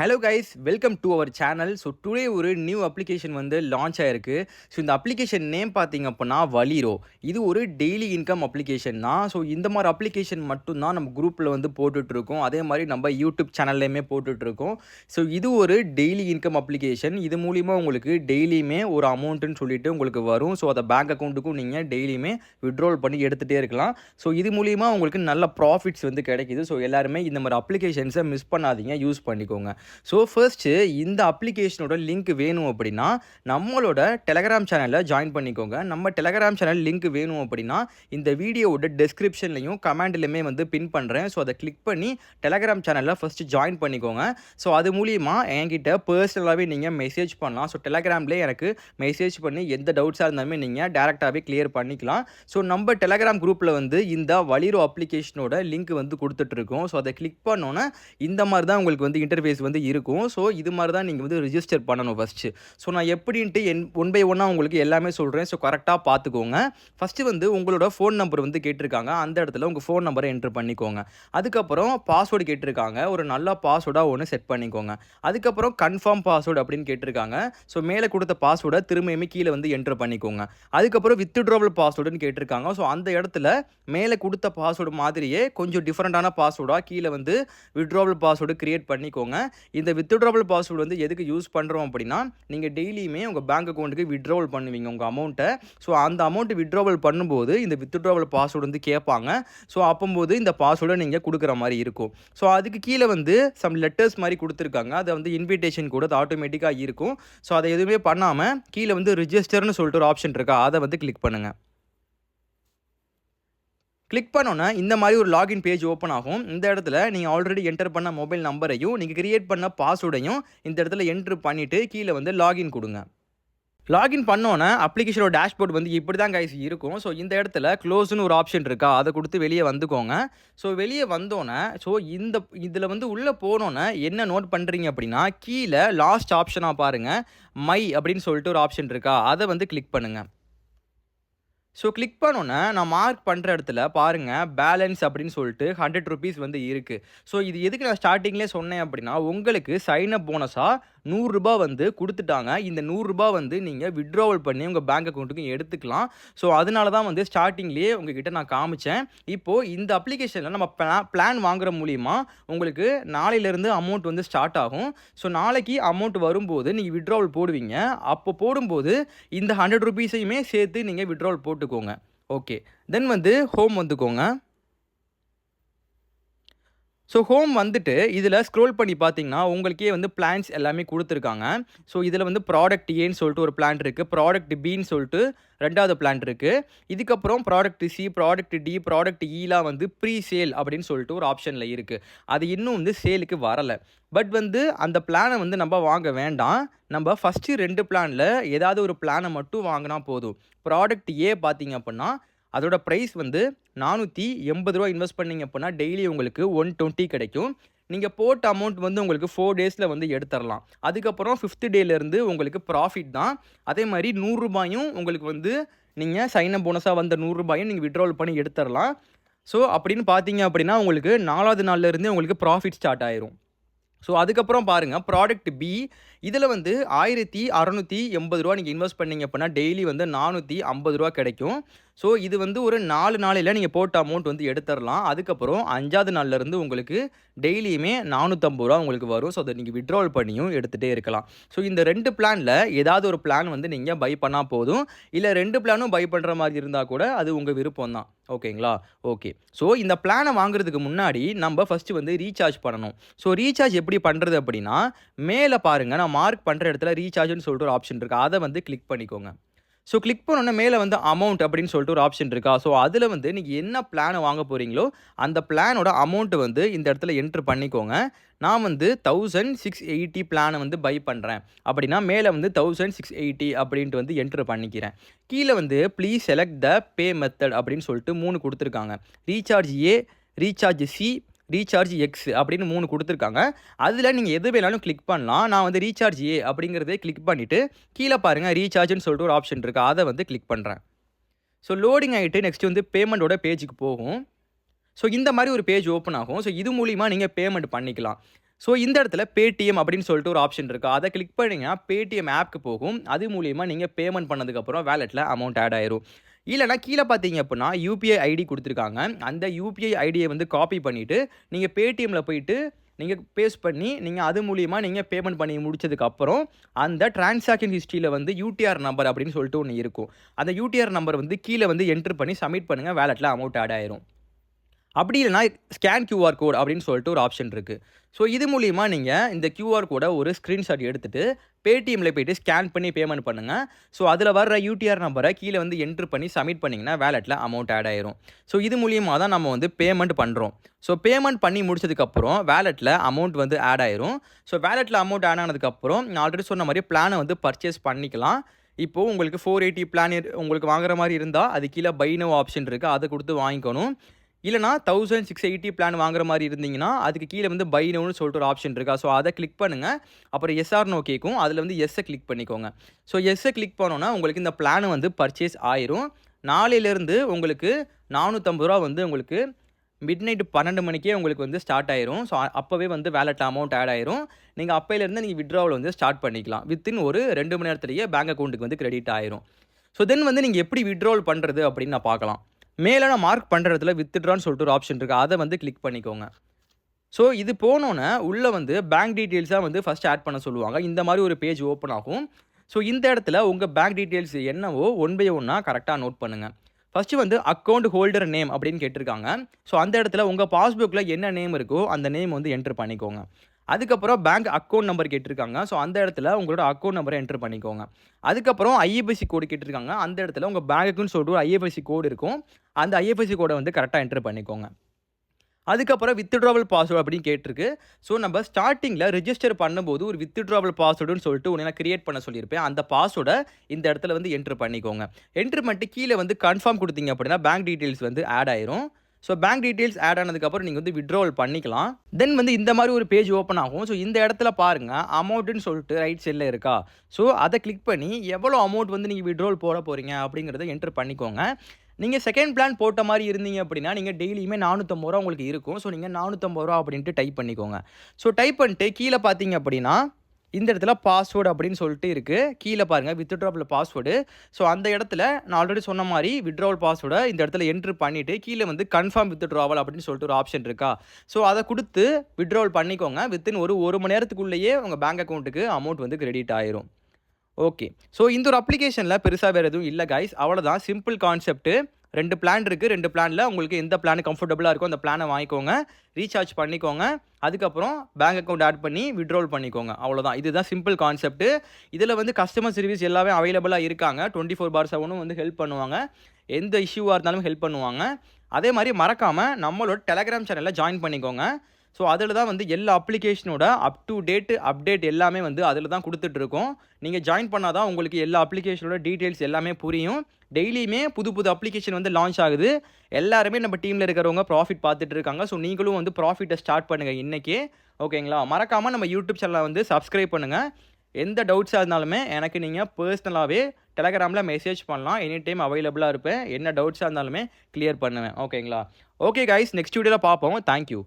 Hello guys, welcome to our channel. So today ஒரு new application வந்து launch ஆயிருக்கு. So இந்த அப்ளிகேஷன் நேம் பார்த்தீங்க அப்படின்னா வலிரோ. இது ஒரு டெய்லி இன்கம் அப்ளிகேஷன் தான். ஸோ இந்த மாதிரி அப்ளிகேஷன் மட்டும்தான் நம்ம குரூப்பில் வந்து போட்டுட்ருக்கோம். அதே மாதிரி நம்ம யூடியூப் சேனல்லையுமே போட்டுட்ருக்கோம். ஸோ இது ஒரு டெய்லி இன்கம் அப்ளிகேஷன். இது மூலிமா உங்களுக்கு டெய்லியுமே ஒரு அமௌண்ட்டுன்னு சொல்லிட்டு உங்களுக்கு வரும். ஸோ அதை பேங்க் அக்கௌண்ட்டுக்கும் நீங்கள் டெய்லியுமே விட்ரோல் பண்ணி எடுத்துகிட்டே இருக்கலாம். ஸோ இது மூலிமா உங்களுக்கு நல்ல ப்ராஃபிட்ஸ் வந்து கிடைக்கிது. ஸோ எல்லாருமே இந்த மாதிரி அப்ளிகேஷன்ஸை மிஸ் பண்ணாதீங்க, யூஸ் பண்ணிக்கோங்க. ஸோ ஃபர்ஸ்ட்டு இந்த அப்ளிகேஷனோட லிங்க் வேணும் அப்படின்னா நம்மளோட டெலகிராம் சேனலில் ஜாயின் பண்ணிக்கோங்க. நம்ம டெலகிராம் சேனல் லிங்க் வேணும் அப்படின்னா இந்த வீடியோவோட டெஸ்கிரிப்ஷன்லையும் கமெண்ட்லையுமே வந்து பின் பண்ணுறேன். ஸோ அதை கிளிக் பண்ணி டெலகிராம் சேனலில் ஃபஸ்ட்டு ஜாயின் பண்ணிக்கோங்க. ஸோ அது மூலிமா என்கிட்ட பர்சனலாகவே நீங்கள் மெசேஜ் பண்ணலாம். ஸோ டெலகிராம்லேயே எனக்கு மெசேஜ் பண்ணி எந்த டவுட்ஸாக இருந்தாலுமே நீங்கள் டேரெக்டாகவே கிளியர் பண்ணிக்கலாம். ஸோ நம்ம டெலகிராம் குரூப்பில் வந்து இந்த வலிரோ அப்ளிகேஷனோட லிங்க் வந்து கொடுத்துட்ருக்கோம். ஸோ அதை கிளிக் பண்ணோன்னே இந்த மாதிரி தான் உங்களுக்கு வந்து இன்டர்ஃபேஸ் வந்து இருக்கும். ஸோ இது மாதிரி தான் நீங்கள் வந்து ரிஜிஸ்டர் பண்ணணும் ஃபஸ்ட்டு. ஸோ நான் எப்படின்ட்டு ஒன் பை ஒன்னாக உங்களுக்கு எல்லாமே சொல்கிறேன். ஸோ கரெக்டாக பார்த்துக்கோங்க. ஃபஸ்ட்டு வந்து உங்களோட ஃபோன் நம்பர் வந்து கேட்டிருக்காங்க. அந்த இடத்துல உங்கள் ஃபோன் நம்பரை என்ட்ரு பண்ணிக்கோங்க. அதுக்கப்புறம் பாஸ்வேர்டு கேட்டிருக்காங்க. ஒரு நல்ல பாஸ்வேர்டாக ஒன்று செட் பண்ணிக்கோங்க. அதுக்கப்புறம் கன்ஃபார்ம் பாஸ்வேர்டு அப்படின்னு கேட்டிருக்காங்க. ஸோ மேலே கொடுத்த பாஸ்வேர்டை திரும்பியுமே கீழே வந்து என்ட்ரு பண்ணிக்கோங்க. அதுக்கப்புறம் வித்ட்ராவல் பாஸ்வேர்டுன்னு கேட்டிருக்காங்க. ஸோ அந்த இடத்துல மேலே கொடுத்த பாஸ்வேர்டு மாதிரியே கொஞ்சம் டிஃப்ரெண்ட்டான பாஸ்வேர்டாக கீழே வந்து வித்ட்ராவல் பாஸ்வேர்டு கிரியேட் பண்ணிக்கோங்க. இந்த வித்ட்ராவல் பாஸ்வேர்டு வந்து எதுக்கு யூஸ் பண்ணுறோம் அப்படின்னா நீங்கள் டெய்லியுமே உங்கள் பேங்க் அக்கௌண்ட்டுக்கு வித்ட்ராவல் பண்ணுவீங்க உங்கள் அமௌண்ட்டை. ஸோ அந்த அமௌண்ட்டு வித்ட்ராவல் பண்ணும்போது இந்த வித்ட்ராவல் பாஸ்வேர்டு வந்து கேட்பாங்க. ஸோ அப்போது இந்த பாஸ்வேர்டை நீங்கள் கொடுக்குற மாதிரி இருக்கும். ஸோ அதுக்கு கீழே வந்து சம் லெட்டர்ஸ் மாதிரி கொடுத்துருக்காங்க. அதை வந்து இன்விடேஷன் கூட அது ஆட்டோமேட்டிக்காக இருக்கும். ஸோ அதை எதுவுமே பண்ணாமல் கீழே வந்து ரிஜிஸ்டர்னு சொல்லிட்டு ஒரு ஆப்ஷன் இருக்கா, அதை வந்து கிளிக் பண்ணுங்கள். கிளிக் பண்ணோன்னா இந்த மாதிரி ஒரு லாகின் பேஜ் ஓப்பன் ஆகும். இந்த இடத்துல நீங்கள் ஆல்ரெடி என்டர் பண்ண மொபைல் நம்பரையும் நீங்கள் கிரியேட் பண்ண பாஸ்வேர்டையும் இந்த இடத்துல என்ட்ரு பண்ணிவிட்டு கீழே வந்து லாகின் கொடுங்க. லாகின் பண்ணோன்னே அப்ளிகேஷனோட டேஷ்போர்ட் வந்து இப்படி தான் கைஸ் இருக்கும். ஸோ இந்த இடத்துல க்ளோஸ்னு ஒரு ஆப்ஷன் இருக்கா, அதை கொடுத்து வெளியே வந்துக்கோங்க. ஸோ வெளியே வந்தோன்னே இதில் வந்து உள்ளே போனோன்னே என்ன நோட் பண்ணுறீங்க அப்படின்னா கீழே லாஸ்ட் ஆப்ஷனாக பாருங்கள், மை அப்படின்னு சொல்லிட்டு ஒரு ஆப்ஷன் இருக்கா, அதை வந்து கிளிக் பண்ணுங்கள். ஸோ கிளிக் பண்ணோன்னே நான் மார்க் பண்ணுற இடத்துல பாருங்கள் பேலன்ஸ் அப்படின்னு சொல்லிட்டு ₹100 வந்து இருக்குது. ஸோ இது எதுக்கு நான் ஸ்டார்டிங்லேயே சொன்னேன் அப்படின்னா உங்களுக்கு சைன் அப் போனஸாக ₹100 வந்து கொடுத்துட்டாங்க. இந்த ₹100 வந்து நீங்கள் வித்ட்ராவல் பண்ணி உங்கள் பேங்க் அக்கௌண்ட்டுக்கு எடுத்துக்கலாம். ஸோ அதனால தான் வந்து ஸ்டார்டிங்லேயே உங்ககிட்ட நான் காமிச்சேன். இப்போது இந்த அப்ளிகேஷனில் நம்ம பிளான் வாங்குற மூலிமா உங்களுக்கு நாளையிலேருந்து அமௌண்ட் வந்து ஸ்டார்ட் ஆகும். ஸோ நாளைக்கு அமௌண்ட் வரும்போது நீங்கள் வித்ட்ராவல் போடுவீங்க. அப்போ போடும்போது இந்த ₹100 சேர்த்து நீங்கள் வித்ட்ராவல் போட்டுக்கோங்க. ஓகே, தென் வந்து ஹோம் வந்துக்கோங்க. ஸோ ஹோம் வந்துட்டு இதில் ஸ்க்ரோல் பண்ணி பார்த்தீங்கன்னா உங்களுக்கே வந்து பிளான்ஸ் எல்லாமே கொடுத்துருக்காங்க. ஸோ இதில் வந்து ப்ராடக்ட் ஏன்னு சொல்லிட்டு ஒரு பிளான் இருக்குது, ப்ராடக்ட் பின்னு சொல்லிட்டு ரெண்டாவது பிளான் இருக்குது. இதுக்கப்புறம் product C, product D, product ஈலாம் வந்து ப்ரீ சேல் அப்படின்னு சொல்லிட்டு ஒரு ஆப்ஷனில் இருக்குது. அது இன்னும் வந்து சேலுக்கு வரலை. பட் வந்து அந்த பிளானை வந்து நம்ம வாங்க வேண்டாம். நம்ம ஃபஸ்ட்டு 2 பிளானில் ஏதாவது ஒரு பிளானை மட்டும் வாங்கினா போதும். ப்ராடக்ட் ஏ பார்த்தீங்க அப்படின்னா அதோட ப்ரைஸ் வந்து ₹480 இன்வெஸ்ட் பண்ணிங்க அப்படின்னா டெய்லி உங்களுக்கு 120 கிடைக்கும். நீங்கள் போட்ட அமௌண்ட் வந்து உங்களுக்கு 4 டேஸில் வந்து எடுத்துடலாம். அதுக்கப்புறம் 5th டேலேருந்து உங்களுக்கு ப்ராஃபிட் தான். அதே மாதிரி ₹100 உங்களுக்கு வந்து நீங்கள் சைன் அப் போனஸாக வந்த ₹100 நீங்கள் வித்ட்ராவல் பண்ணி எடுத்துடலாம். ஸோ அப்படின்னு பார்த்தீங்க அப்படின்னா உங்களுக்கு 4வது நாள்லேருந்தே உங்களுக்கு ப்ராஃபிட் ஸ்டார்ட் ஆயிரும். ஸோ அதுக்கப்புறம் பாருங்கள் ப்ராடக்ட் பி, இதில் வந்து ₹1680 நீங்கள் இன்வெஸ்ட் பண்ணிங்க அப்படின்னா டெய்லி வந்து ₹450 கிடைக்கும். ஸோ இது வந்து ஒரு 4 நாளையில் நீங்கள் போட்ட அமௌண்ட் வந்து எடுத்துடலாம். அதுக்கப்புறம் 5வது நாள்லேருந்து உங்களுக்கு டெய்லியுமே ₹450 உங்களுக்கு வரும். ஸோ அதை நீங்கள் வித்ட்ராவல் பண்ணியும் எடுத்துகிட்டே இருக்கலாம். ஸோ இந்த 2 பிளானில் ஏதாவது ஒரு பிளான் வந்து நீங்கள் பை பண்ணால் போதும். இல்லை 2 பிளானும் பை பண்ணுற மாதிரி இருந்தால் கூட அது உங்கள் விருப்பம் தான். ஓகேங்களா? ஓகே. ஸோ இந்த பிளானை வாங்குறதுக்கு முன்னாடி நம்ம ஃபஸ்ட்டு வந்து ரீசார்ஜ் பண்ணணும். ஸோ ரீசார்ஜ் எப்படி பண்ணுறது அப்படின்னா மேலே பாருங்கள், நான் மார்க் பண்ணுற இடத்துல ரீசார்ஜ்னு சொல்லிட்டு ஒரு ஆப்ஷன் இருக்குது, அதை வந்து கிளிக் பண்ணிக்கோங்க. ஸோ கிளிக் பண்ணோன்னே மேலே வந்து அமௌண்ட் அப்படின்னு சொல்லிட்டு ஒரு ஆப்ஷன் இருக்கா. ஸோ அதில் வந்து நீங்கள் என்ன பிளானை வாங்க போகிறீங்களோ அந்த பிளானோட அமௌண்ட்டு வந்து இந்த இடத்துல என்ட்ரு பண்ணிக்கோங்க. நான் வந்து 1680 பிளானை வந்து பை பண்ணுறேன் அப்படின்னா மேலே வந்து 1680 அப்படின்ட்டு வந்து என்ட்ரு பண்ணிக்கிறேன். கீழே வந்து please select the pay method அப்படின்னு சொல்லிட்டு 3 கொடுத்துருக்காங்க. ரீசார்ஜ் ஏ, ரீசார்ஜ் சி, ரீசார்ஜ் எக்ஸ் அப்படின்னு 3 கொடுத்துருக்காங்க. அதில் நீங்கள் எது வேணாலும் கிளிக் பண்ணலாம். நான் வந்து ரீசார்ஜ் ஏ அப்படிங்கிறதே கிளிக் பண்ணிவிட்டு கீழே பாருங்கள் ரீசார்ஜ்னு சொல்லிட்டு ஒரு ஆப்ஷன் இருக்குது, அதை வந்து கிளிக் பண்ணுறேன். ஸோ லோடிங் ஆகிட்டு நெக்ஸ்ட் வந்து பேமெண்ட்டோட பேஜுக்கு போகும். ஸோ இந்த மாதிரி ஒரு பேஜ் ஓப்பன் ஆகும். ஸோ இது மூலிமா நீங்கள் பேமெண்ட் பண்ணிக்கலாம். ஸோ இந்த இடத்துல Paytm அப்படின்னு சொல்லிட்டு ஒரு ஆப்ஷன் இருக்கு. அத கிளிக் பண்ணீங்கன்னா Paytm ஆப்க்கு போகும். அது மூலியமா நீங்க பேமெண்ட் பண்ணதுக்கப்புறம் வாலெட்ல அமௌண்ட் ஆட் ஆயிரும். இல்லன்னா கீழ பார்த்தீங்க அப்படின்னா யுபிஐ ஐடி குடுத்துருக்காங்க. அந்த யுபிஐ ஐடிய வந்து காப்பி பண்ணிட்டு, நீங்க Paytmல போயிட்டு நீங்க பேஸ்ட் பண்ணி, நீங்க அது மூலியமா நீங்க பேமெண்ட் பண்ணி முடிச்சதுக்கப்புறம், அந்த டிரான்சாக்ஷன் ஹிஸ்டரியில வந்து யூடிஆர் நம்பர் அப்படின்னு சொல்லிட்டு ஒண்ணு இருக்கும். அந்த யூடிஆர் நம்பர் வந்து கீழ வந்து என்டர் பண்ணி சப்மிட் பண்ணுங்க. வாலெட்ல அமௌண்ட் ஆட் ஆயிரும். அப்படி இல்லன்னா ஸ்கேன் கியூஆர் கோட் அப்படின்னு சொல்லிட்டு ஒரு ஆப்ஷன் இருக்கு. ஸோ இது மூலியமா நீங்க இந்த கியூஆர் கோட ஒரு ஸ்கிரீன்ஷாட் எடுத்துட்டு Paytmல போயிட்டு ஸ்கேன் பண்ணி பேமெண்ட் பண்ணுங்க. ஸோ அதில வர்ற யூடிஆர் நம்பர கீழ வந்து என்டர் பண்ணி சப்மிட் பண்ணீங்கன்னா வாலெட்ல அமௌண்ட் ஆட் ஆயிரும். ஸோ இது மூலியமா தான் நம்ம வந்து பேமெண்ட் பண்றோம். ஸோ பேமெண்ட் பண்ணி முடிச்சதுக்கப்புறம் வாலெட்ல அமௌண்ட் வந்து ஆட் ஆயிரும். ஸோ வாலெட்ல அமௌண்ட் ஆட் ஆனதுக்கப்புறம் நான் ஆல்ரெடி சொன்ன மாரி பிளான வந்து பர்ச்சேஸ் பண்ணிக்கலாம். இப்போ உங்களுக்கு 480 பிளான் உங்களுக்கு வாங்குற மாரி இருந்தா, அது கீழ பை நவ் ஆப்ஷன் இருக்கு. அத குடுத்து வாங்கிக்கணும். இல்லன்னா 1680 பிளான் வாங்குற மாரி இருந்தீங்கன்னா, அதுக்கு கீழ வந்து பை நவ்னு சொல்லிட்டு ஒரு ஆப்ஷன் இருக்கா. ஸோ அத கிளிக் பண்ணுங்க. அப்புறம் எஸ் ஆர் நோ கேட்கும். அதுல வந்து எஸ்ஸ கிளிக் பண்ணிக்கோங்க. ஸோ எஸ்ஸ கிளிக் பண்ணோம்னா, உங்களுக்கு இந்த பிளான் வந்து பர்ச்சேஸ் ஆயிரும். நாளையிலிருந்து உங்களுக்கு ரூ. 450 வந்து உங்களுக்கு மிட்நைட் 12 மணிக்கே உங்களுக்கு வந்து ஸ்டார்ட் ஆயிரும். ஸோ அப்பவே வந்து வாலெட்ல அமௌண்ட் ஆட் ஆயிரும். நீங்க அப்பையிலிருந்து நீங்க வித்ட்ராவல் வந்து ஸ்டார்ட் பண்ணிக்கலாம். வித்தின் ஒரு 2 மணி நேரத்திலேயே பேங்க் அக்கவுண்ட்க்கு வந்து கிரெடிட் ஆயிரும். ஸோ தென் வந்து நீங்க எப்படி வித்ட்ராவல் பண்றது அப்படின்னு நான் பார்க்கலாம். மேல நான் மார்க் பண்ற இடத்துல வித்ட்ரான்னு சொல்லிட்டு ஒரு ஆப்ஷன் இருக்கு. அத வந்து கிளிக் பண்ணிக்கோங்க. ஸோ இது போனோனே, உள்ள வந்து பேங்க் டீட்டெயில்ஸா வந்து ஃபர்ஸ்ட் ஆட் பண்ண சொல்லுவாங்க. இந்த மாரி ஒரு பேஜ் ஓப்பன் ஆகும். ஸோ இந்த இடத்துல உங்க பேங்க் டீட்டெயில்ஸ் என்னவோ ஒன் பை ஒன்னா கரெக்ட்டா நோட் பண்ணுங்க. ஃபர்ஸ்ட் வந்து அக்கவுண்ட் ஹோல்டர் நேம் அப்படின்னு கேட்டிருக்காங்க. ஸோ அந்த இடத்துல உங்க பாஸ்புக்ல என்ன நேம் இருக்கோ, அந்த நேம் வந்து என்டர் பண்ணிக்கோங்க. அதுக்கப்புறம் பேங்க் அக்கவுண்ட் நம்பர் கேட்டிருக்காங்க. ஸோ அந்த இடத்துல உங்களோட அக்கவுண்ட் நம்பர என்டர் பண்ணிக்கோங்க. அதுக்கப்புறம் ஐஎஃப்எஸ்சி கோடு கேட்டிருக்காங்க. அந்த இடத்துல உங்க பேங்க்குன்னு சொல்லிட்டு ஒரு ஐஎஃப்எஸ்சி கோடு இருக்கும். அந்த ஐஎஃப்எஸ்சி கோட வந்து கரெக்ட்டா என்டர் பண்ணிக்கோங்க. அதுக்கப்புறம் வித்ட்ராவல் பாஸ்வேர்ட் அப்படின்னு கேட்டிருக்கு. ஸோ நம்ம ஸ்டார்ட்டிங்ல ரிஜிஸ்டர் பண்ணும்போது ஒரு வித்ட்ராவல் பாஸ்வேர்டுன்னு சொல்லிட்டு ஒண்ணு நான் கிரியேட் பண்ண சொல்லியிருப்பேன். அந்த பாஸ்வேர்ட இந்த இடத்துல வந்து என்டர் பண்ணிக்கோங்க. என்டர் பண்ணிட்டு கீழ வந்து கன்ஃபர்ம் குடுத்தீங்க அப்படின்னா பேங்க் டீட்டெயில்ஸ் வந்து ஆட் ஆயிரும். ஸோ பேங்க் டீட்டெயில்ஸ் ஆட் ஆனதுக்கப்புறம் நீங்க வந்து வித்ட்ராவல் பண்ணிக்கலாம். தென் வந்து இந்த மாரி ஒரு பேஜ் ஓப்பன் ஆகும். ஸோ இந்த இடத்துல பாருங்க அமௌண்ட்ன்னு சொல்லிட்டு ரைட் சைட்ல இருக்கா? ஸோ அத கிளிக் பண்ணி எவ்வளோ அமௌண்ட் வந்து நீங்க வித்ட்ராவல் போட போறீங்க அப்படிங்கிறத என்டர் பண்ணிக்கோங்க. நீங்க செகண்ட் பிளான் போட்ட மாரி இருந்தீங்க அப்படின்னா, நீங்க டெய்லியுமே ரூ. 450 உங்களுக்கு இருக்கும். ஸோ நீங்க ரூ. 450 அப்படின்ட்டு டைப் பண்ணிக்கோங்க. ஸோ டைப் பண்ணிட்டு கீழ பார்த்தீங்க அப்படின்னா, இந்த இடத்துல பாஸ்வேர்ட் அப்படின்னு சொல்லிட்டு இருக்கு. கீழ பாருங்க வித்ட்ராவல் பாஸ்வேர்டு. ஸோ அந்த இடத்துல நான் ஆல்ரெடி சொன்ன மாரி வித்ட்ராவல் பாஸ்வேர்ட இந்த இடத்துல என்டர் பண்ணிட்டு, கீழ வந்து கன்ஃபர்ம் வித்ட்ராவல் அப்படின்னு சொல்லிட்டு ஒரு ஆப்ஷன் இருக்கா? ஸோ அத குடுத்து வித்ட்ராவல் பண்ணிக்கோங்க. வித்தின் ஒரு 1 மணி நேரத்துக்குள்ளேயே உங்க பேங்க் அக்கவுண்ட்க்கு அமௌண்ட் வந்து கிரெடிட் ஆயிரும். ஓகே. ஸோ இந்த ஒரு அப்ளிகேஷன்ல பெருசா வேற எதுவும் இல்ல கைஸ். அவ்வளதான் சிம்பிள் கான்செப்ட். 2 பிளான் இருக்கு. 2 பிளான்ல உங்களுக்கு எந்த பிளான் கம்ஃபர்டபுளா இருக்கோ அந்த பிளான வாங்கிக்கோங்க. ரீசார்ஜ் பண்ணிக்கோங்க. அதுக்கப்புறம் பேங்க் அக்கவுண்ட் ஆட் பண்ணி வித்ட்ராவல் பண்ணிக்கோங்க. அவ்வளோதான். இதுதான் சிம்பிள் கான்செப்ட். இதுல வந்து கஸ்டமர் சர்வீஸ் எல்லாமே அவைலபிளா இருக்காங்க. 24/7 வந்து ஹெல்ப் பண்ணுவாங்க. எந்த இஷ்யூவா இருந்தாலும் ஹெல்ப் பண்ணுவாங்க. அதே மாரி மறக்காம நம்மளோட டெலகிராம் சேனல்ல ஜாயின் பண்ணிக்கோங்க. ஸோ அதில தான் வந்து எல்லா அப்ளிகேஷனோட அப் டூ டேட் அப்டேட் எல்லாமே வந்து அதில தான் குடுத்துட்டு இருக்கோம். நீங்க ஜாயின் பண்ணா தான் உங்களுக்கு எல்லா அப்ளிகேஷனோட டீட்டெயில்ஸ் எல்லாமே புரியும். டெய்லியுமே புது புது அப்ளிகேஷன் வந்து லான்ச் ஆகுது. எல்லாருமே நம்ம டீம்ல இருக்கிறவங்க ப்ராஃபிட் பார்த்துட்டு இருக்காங்க. ஸோ நீங்களும் வந்து ப்ராஃபிட்ட ஸ்டார்ட் பண்ணுங்க இன்னைக்கே. ஓகேங்களா? மறக்காம நம்ம யூடியூப் சேனல வந்து சப்ஸ்கிரைப் பண்ணுங்க. எந்த டவுட்ஸா இருந்தாலுமே எனக்கு நீங்க பெர்சனலாவே டெலகிராம்ல மெசேஜ் பண்ணலாம். எனி டைம் அவைலபிளா இருப்பேன். என்ன டவுட்ஸா இருந்தாலுமே கிளியர் பண்ணுவேன். ஓகேங்களா? ஓகே கைஸ் நெக்ஸ்ட் வீடியோல பார்ப்போம். Thank you.